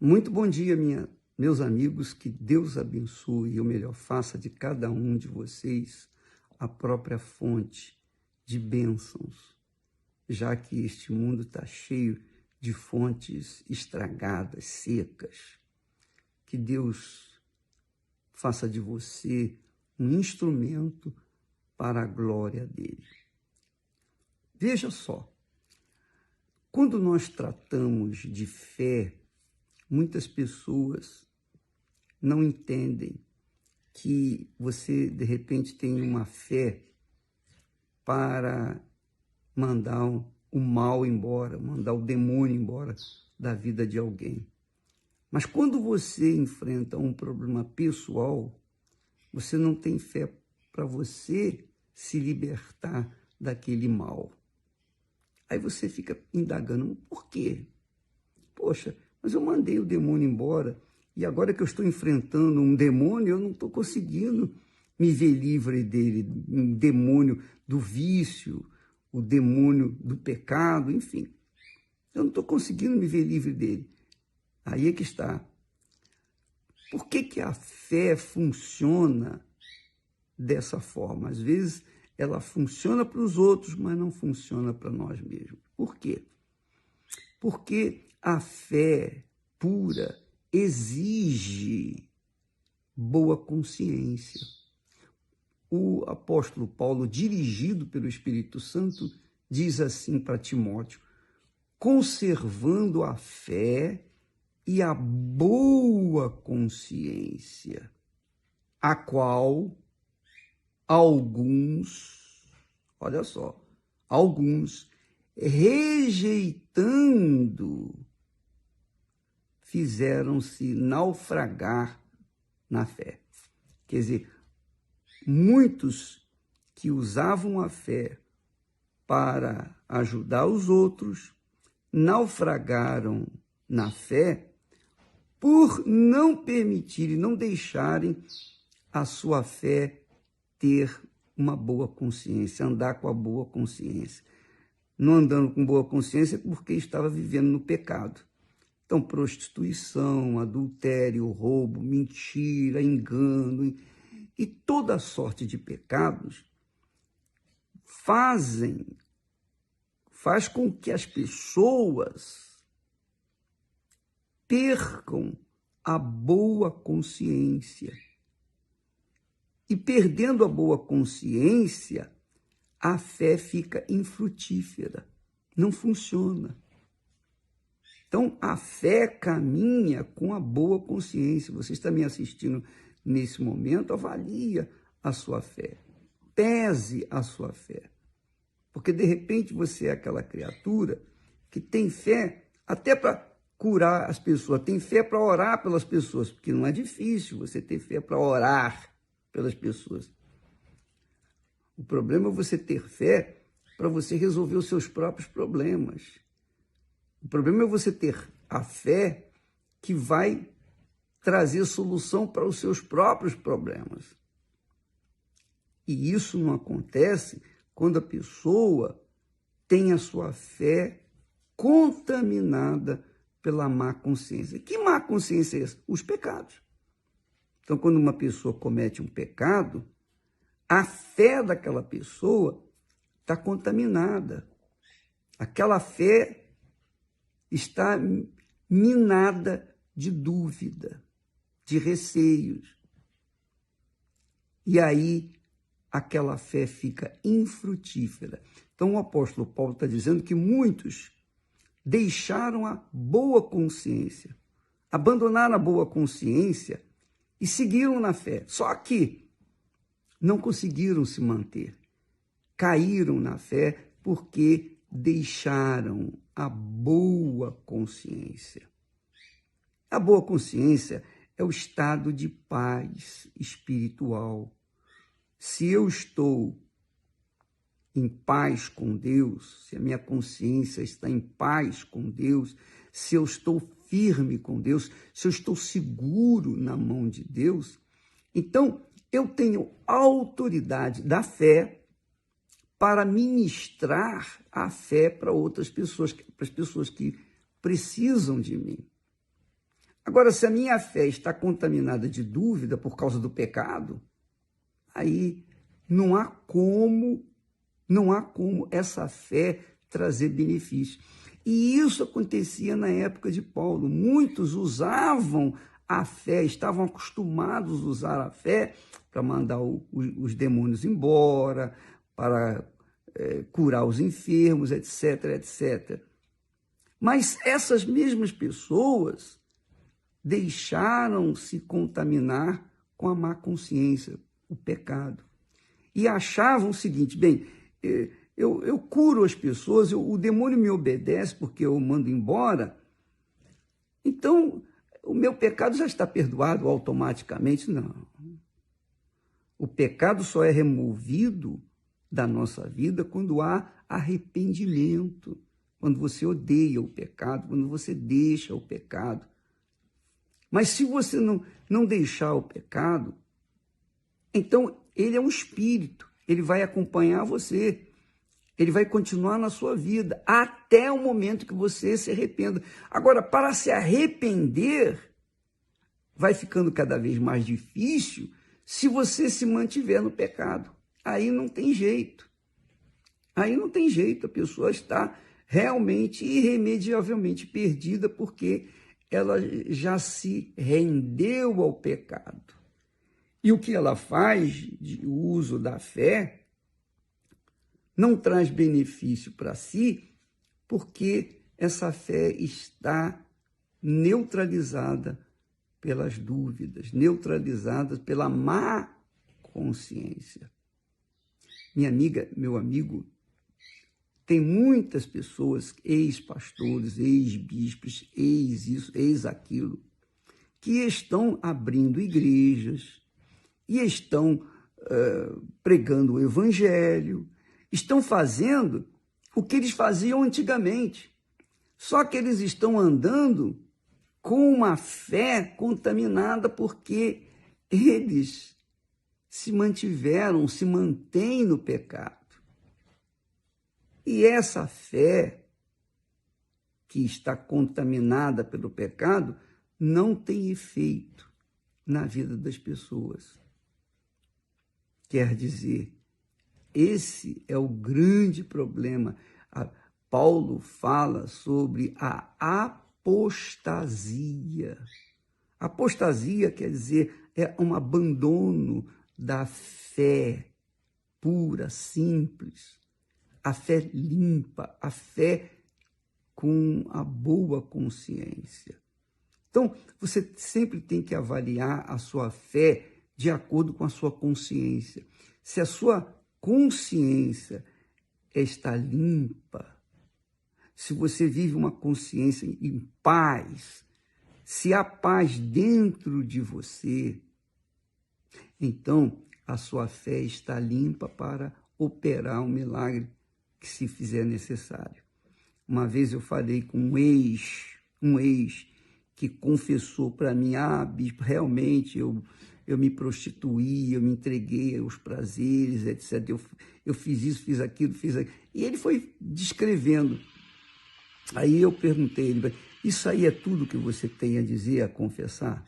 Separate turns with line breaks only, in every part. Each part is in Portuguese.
Muito bom dia, meus amigos, que Deus abençoe e o melhor faça de cada um de vocês a própria fonte de bênçãos, já que este mundo está cheio de fontes estragadas, secas. Que Deus faça de você um instrumento para a glória dele. Veja só, quando nós tratamos de fé, muitas pessoas não entendem que você, de repente, tem uma fé para mandar o mal embora, mandar o demônio embora da vida de alguém. Mas quando você enfrenta um problema pessoal, você não tem fé para você se libertar daquele mal. Aí você fica indagando, por quê? Poxa, mas eu mandei o demônio embora e agora que eu estou enfrentando um demônio, eu não estou conseguindo me ver livre dele, um demônio do vício, o demônio do pecado, enfim. Eu não estou conseguindo me ver livre dele. Aí é que está. Por que a fé funciona dessa forma? Às vezes ela funciona para os outros, mas não funciona para nós mesmos. Por quê? Porque a fé pura exige boa consciência. O apóstolo Paulo, dirigido pelo Espírito Santo, diz assim para Timóteo: conservando a fé e a boa consciência, a qual olha só, alguns rejeitando, fizeram-se naufragar na fé. Quer dizer, muitos que usavam a fé para ajudar os outros, naufragaram na fé por não permitirem, não deixarem a sua fé ter uma boa consciência, andar com a boa consciência. Não andando com boa consciência porque estava vivendo no pecado. Então, prostituição, adultério, roubo, mentira, engano e toda sorte de pecados faz com que as pessoas percam a boa consciência. E perdendo a boa consciência, a fé fica infrutífera, não funciona. Então, a fé caminha com a boa consciência. Você está me assistindo nesse momento, avalie a sua fé, pese a sua fé. Porque, de repente, você é aquela criatura que tem fé até para curar as pessoas, tem fé para orar pelas pessoas, porque não é difícil você ter fé para orar pelas pessoas. O problema é você ter fé para você resolver os seus próprios problemas. O problema é você ter a fé que vai trazer solução para os seus próprios problemas. E isso não acontece quando a pessoa tem a sua fé contaminada pela má consciência. Que má consciência é essa? Os pecados. Então, quando uma pessoa comete um pecado, a fé daquela pessoa está contaminada. Aquela fé está minada de dúvida, de receios. E aí, aquela fé fica infrutífera. Então, o apóstolo Paulo está dizendo que muitos deixaram a boa consciência, abandonaram a boa consciência e seguiram na fé. Só que não conseguiram se manter. Caíram na fé porque deixaram a boa consciência. A boa consciência é o estado de paz espiritual. Se eu estou em paz com Deus, se a minha consciência está em paz com Deus, se eu estou firme com Deus, se eu estou seguro na mão de Deus, então eu tenho autoridade da fé para ministrar a fé para outras pessoas, para as pessoas que precisam de mim. Agora, se a minha fé está contaminada de dúvida por causa do pecado, aí não há como essa fé trazer benefício. E isso acontecia na época de Paulo. Muitos usavam a fé, estavam acostumados a usar a fé para mandar os demônios embora, para curar os enfermos, etc, etc. Mas essas mesmas pessoas deixaram-se contaminar com a má consciência, o pecado. E achavam o seguinte, bem, eu curo as pessoas, o demônio me obedece porque eu mando embora, então o meu pecado já está perdoado automaticamente. Não. O pecado só é removido da nossa vida quando há arrependimento, quando você odeia o pecado, quando você deixa o pecado. Mas se você não deixar o pecado, então ele é um espírito, ele vai acompanhar você, ele vai continuar na sua vida, até o momento que você se arrependa. Agora, para se arrepender, vai ficando cada vez mais difícil se você se mantiver no pecado. Aí não tem jeito. Aí não tem jeito, a pessoa está realmente, irremediavelmente perdida, porque ela já se rendeu ao pecado. E o que ela faz de uso da fé não traz benefício para si, porque essa fé está neutralizada pelas dúvidas, neutralizada pela má consciência. Minha amiga, meu amigo, tem muitas pessoas, ex-pastores, ex-bispos, ex-isso, ex-aquilo, que estão abrindo igrejas e estão pregando o evangelho, estão fazendo o que eles faziam antigamente. Só que eles estão andando com uma fé contaminada porque eles se mantêm no pecado. E essa fé que está contaminada pelo pecado não tem efeito na vida das pessoas. Quer dizer, esse é o grande problema. Paulo fala sobre a apostasia. Apostasia quer dizer é um abandono da fé pura, simples, a fé limpa, a fé com a boa consciência. Então, você sempre tem que avaliar a sua fé de acordo com a sua consciência. Se a sua consciência está limpa, se você vive uma consciência em paz, se há paz dentro de você, então a sua fé está limpa para operar um milagre que se fizer necessário. Uma vez eu falei com um ex que confessou para mim, bispo, realmente eu me prostituí, eu me entreguei aos prazeres, etc. Eu fiz isso, fiz aquilo, fiz aquilo. E ele foi descrevendo. Aí eu perguntei a ele, isso aí é tudo que você tem a dizer, a confessar?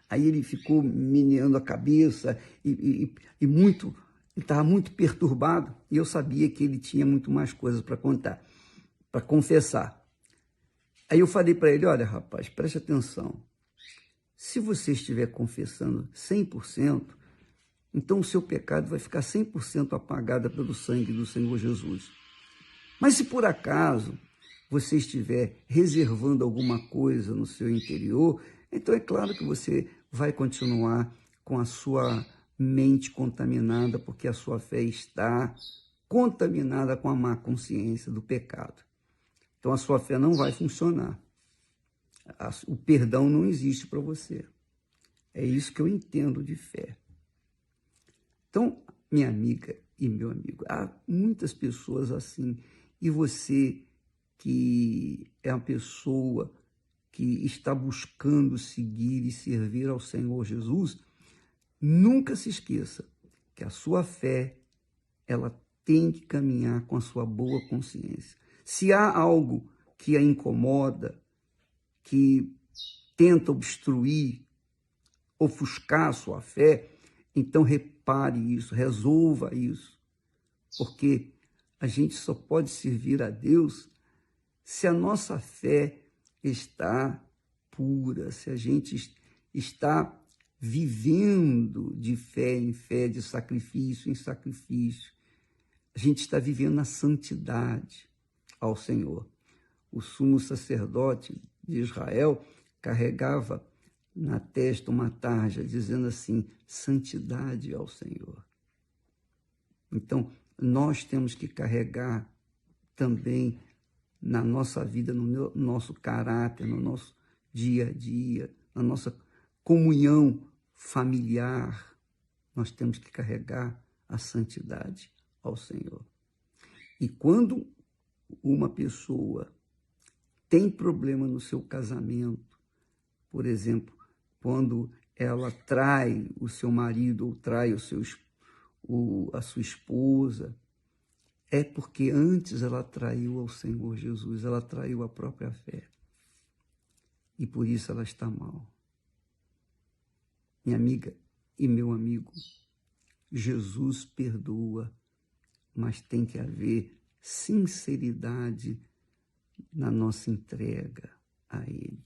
Aí ele ficou meneando a cabeça e muito, ele estava muito perturbado, e eu sabia que ele tinha muito mais coisas para contar, para confessar. Aí eu falei para ele, olha, rapaz, preste atenção, se você estiver confessando 100%, então o seu pecado vai ficar 100% apagado pelo sangue do Senhor Jesus. Mas se por acaso você estiver reservando alguma coisa no seu interior, então é claro que você vai continuar com a sua mente contaminada, porque a sua fé está contaminada com a má consciência do pecado. Então a sua fé não vai funcionar. O perdão não existe para você. É isso que eu entendo de fé. Então, minha amiga e meu amigo, há muitas pessoas assim, e você que é uma pessoa que está buscando seguir e servir ao Senhor Jesus, nunca se esqueça que a sua fé, ela tem que caminhar com a sua boa consciência. Se há algo que a incomoda, que tenta obstruir, ofuscar a sua fé, então repare isso, resolva isso, porque a gente só pode servir a Deus se a nossa fé está pura, se a gente está vivendo de fé em fé, de sacrifício em sacrifício. A gente está vivendo na santidade ao Senhor. O sumo sacerdote de Israel carregava na testa uma tarja, dizendo assim, santidade ao Senhor. Então, nós temos que carregar também na nossa vida, no nosso caráter, no nosso dia a dia, na nossa comunhão familiar, nós temos que carregar a santidade ao Senhor. E quando uma pessoa tem problema no seu casamento, por exemplo, quando ela trai o seu marido ou trai a sua esposa, é porque antes ela traiu ao Senhor Jesus, ela traiu a própria fé. E por isso ela está mal. Minha amiga e meu amigo, Jesus perdoa, mas tem que haver sinceridade na nossa entrega a Ele.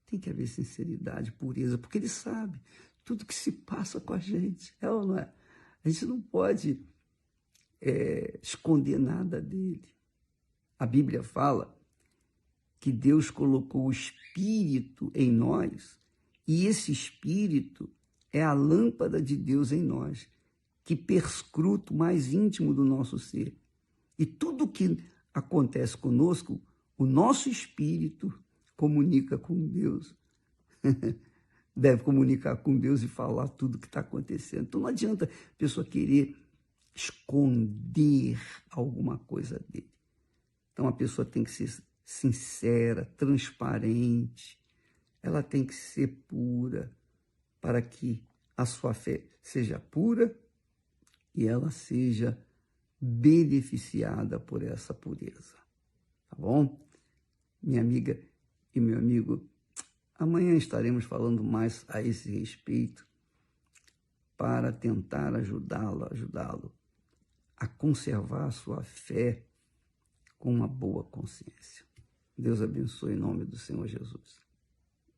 Tem que haver sinceridade, pureza, porque Ele sabe tudo que se passa com a gente. É ou não é? A gente não pode esconder nada dele. A Bíblia fala que Deus colocou o Espírito em nós e esse Espírito é a lâmpada de Deus em nós, que perscruta o mais íntimo do nosso ser. E tudo que acontece conosco, o nosso Espírito comunica com Deus. Deve comunicar com Deus e falar tudo o que está acontecendo. Então não adianta a pessoa querer esconder alguma coisa dele. Então a pessoa tem que ser sincera, transparente, ela tem que ser pura para que a sua fé seja pura e ela seja beneficiada por essa pureza. Tá bom? Minha amiga e meu amigo, amanhã estaremos falando mais a esse respeito para tentar ajudá-lo a conservar a sua fé com uma boa consciência. Deus abençoe em nome do Senhor Jesus.